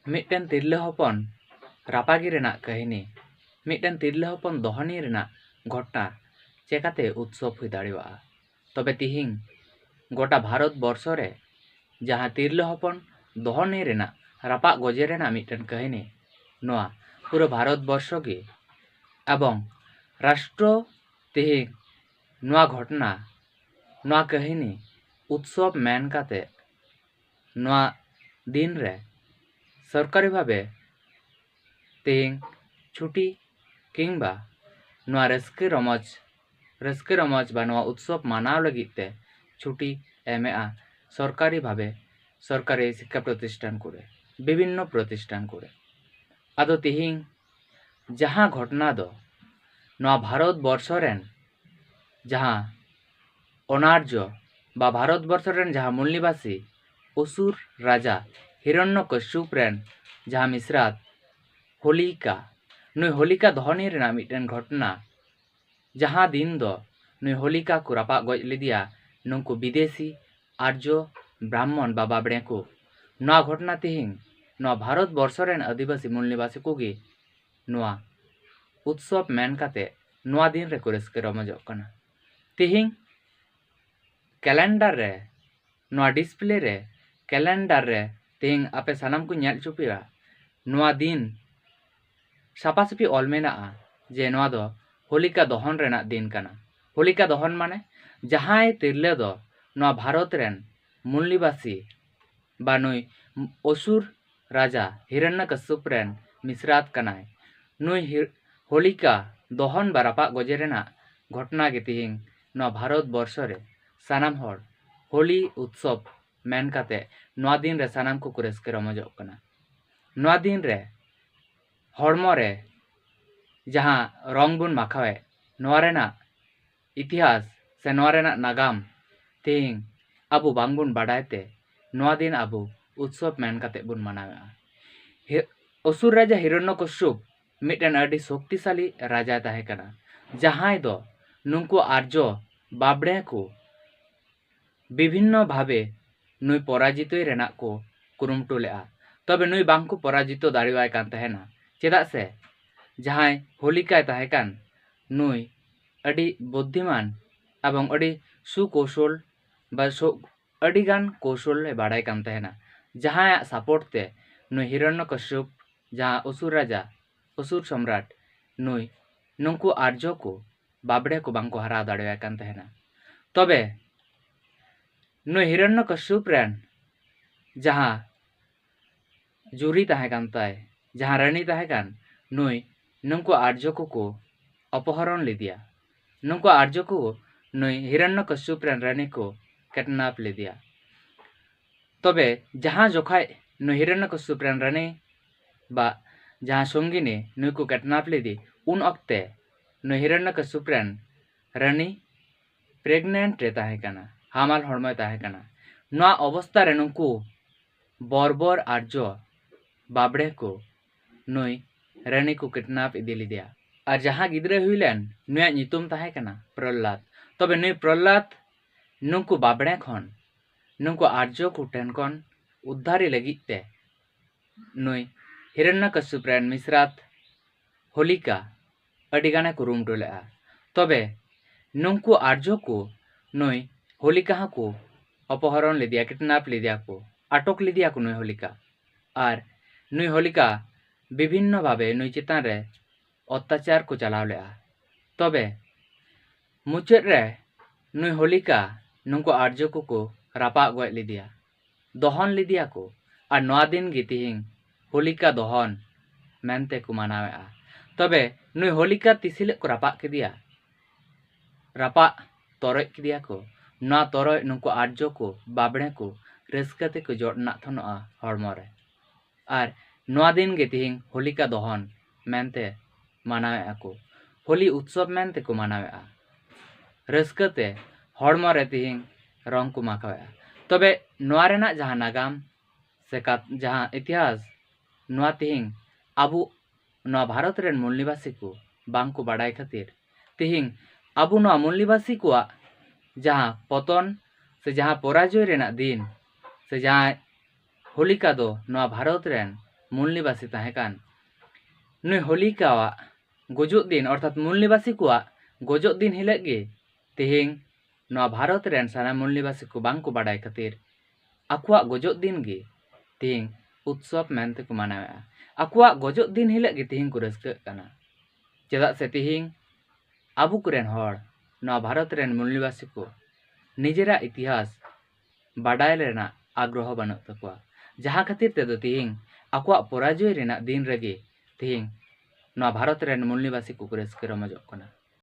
मिट्टन तिरले हपन रापागी रेना कहिनी मिट्टन तिरले हपन दहनी रेना घटना चेकाते उत्सव हुई दाड़ेवा। तबे तिहिं गोटा भारत बर्ष रे जहाँ तिरले हपन दहनी रेना रापा गजे रेना मिट्टन कहिनी नोआ पूरा भारत बर्ष के एवं राष्ट्र तिहिं नोआ घटना नोआ कहिनी उत्सव मेन काते नोआ दिन रे सरकारी भावे तिहिं छुट्टी किंबा नोआ रस्के रमज बा नोआ उत्सव मानाव लगिते छुट्टी एमेआ सरकारी भावे सरकारी शिक्षा प्रतिष्ठान कोरे विभिन्न प्रतिष्ठान कोरे। आदो तिहिं जहाँ घटना दो नोआ भारत बर्ष रेन जहाँ अनार्य बा भारत बर्ष रेन जहाँ मूल निवासी असुर राजा हिरण्यकश्यप रेन जहाँ मिश्रात होलिका नुई होलिका दहनी रेना मिट्टन घटना जहाँ दिन दो नुई होलिका को रापा गज लिदिया नुंकु विदेशी आर्य ब्राह्मण बा बाबड़े को नोआ घटना तिहिं नोआ भारत बर्ष रेन आदिवासी मूल निवासी कोगे नोआ उत्सव मेन काते नोआ दिन रे को रस्के रमजोग कना। तिहिं कैलेंडर रे नोआ डिस्प्ले रे कैलेंडर रे तिहिं आपे सानाम को नेल चुपिया नोआ दिन सापासापी ऑल मेना जे नोआ दो होलिका दहन रेना दिन कना। होलिका दहन माने जहां तिरले दो नोआ भारत रेन मूल निवासी बा नुई असुर राजा हिरण्यकश्यप रेन मिश्रात कनाय नुई होलिका दहन बा रापा गजे रेना घटना के तिहिं नोआ भारत बर्ष रे सानाम हर होली उत्सव मेन काते नोआ दिन रे सानाम को रस्के रमजोग कना। नोआ दिन रे हड़मो रे जहाँ रंग बुन माखावे नोआ रेना इतिहास से नोआ रेना नागाम तिहिं आबो बांग बुन बाडायते नोआ दिन आबो उत्सव मेन काते बुन मनावे। असुर राजा हिरण्यकश्यप मिट्टन अडी शक्तिशाली राजा ताहे कना जहां दो नुंकु आर्य बाबड़े को विभिन्न भावे नुई पराजित रेना को कुरुमुटु लेआ तबे नुई बांग को पराजित दाड़ेवाय कान तहेना चेदा से जहां होलिका ताहेकान नुई अडी बुद्धिमान एवं अडी सुकौशल बा अडीगान कौशल बाड़ाय कान तहेना जहां सपोर्ट ते नुई हिरण्यकश्यप जहां असुर राजा असुर सम्राट नुई नुंकु आर्य को बाबड़े को बांग को हरा दाड़ेवाय कान तहेना। तबे नुई हिरण्यकश्यप रेन जहां जुरी ताहेकान ताय जहां रानी ताहेकान नुई नुंकु आर्य को अपहरण लिदिया नुंकु आर्य को नुई हिरण्यकश्यप रेन रानी को किडनैप लिदिया। तबे जहां जोखाय नुई हिरण्यकश्यप रेन रानी बा जहां संगिनी नुई को किडनैप लिदी उन अक्ते नुई हिरण्यकश्यप रेन रानी प्रेगनेंट रे ताहेकाना हामाल हड़मय ताहेकाना। नोआ अवस्था रे नुंकु बर्बर आर्य बाबड़े को नुई रानी को किडनैप इदी लिदिया और जहां गिद्रे हुईलेन नुया नितुम ताहेकाना प्रहलाद। तबे नुई प्रहलाद नुंकु बाबड़े खन नुंकु आर्य को टेन खन उद्धारी लगित ते नुई हिरण्यकश्यप रेन मिश्रात होलिका अडिगाने कुरुमुटु लेआ। तबे नुंकु आर्य को नुई होलिका को अपहरण लिदिया किडनैप लिदिया को आटक लिदिया को नुई होलिका और नुई होलिका विभिन्न भावे नुई चितान रे अत्याचार को चलाव लेआ। तबे मुचाद रे नुई होलिका नुंकु आर्य को रापा गज लिदिया दहन लिदिया को और नोआ दिन गे तिहिं होलिका दहन मेनते को मनावेआ। तबे नुई होलिका तिसिले को रापा किदिया रापा तोरय किदिया को नोआ तोरय नुंकु आर्य को बाबड़े को रस्कते को जोड़ना थनोआ हड़मो रे और नोआ दिन गे तिहिं होलिका दहन मेनते मनावेआ को होली उत्सव मेनते को मनावेआ रस्कते हड़मो रे तिहिं रंग को माखावेआ। तबे नोआ रेना जहां नागाम से जहां इतिहास नोआ तिहिं आबू नोआ भारत रेन मूल निवासी को बांग को बाड़ाय खातिर तिहिं आबू नोआ मूल निवासी को जहां पतन से जहां पराजय रेना दिन से जहां होलिका दो नोआ भारत रेन मूल निवासी ताहेकान नुई होलिकावाग गुजुग दिन अर्थात मूल निवासी को गुजुग दिन हिलग गे तिहिंग नवा भारत रेन साना मूल निवासी को बांग को बाडाय खातिर आकुआ गुजुग दिन गे तिहिंग उत्सव मेनते को मानावेआ आकुआ गुजुग दिन हिलग गे तिहिंग को रस्का काना चेदाग से तिहिंग आबु कुरेन हर नवा भारत रेन मूल निवासी को निजेरा इतिहास बाडाय रेना आग्रह बानुग तकुआ जहाँ खातिर तेदो तिहिंग आकुआ पराजय रेना दिन रेगे तिहिंग नवा भारत रेन मूल निवासी को रस्का रमजोग कना।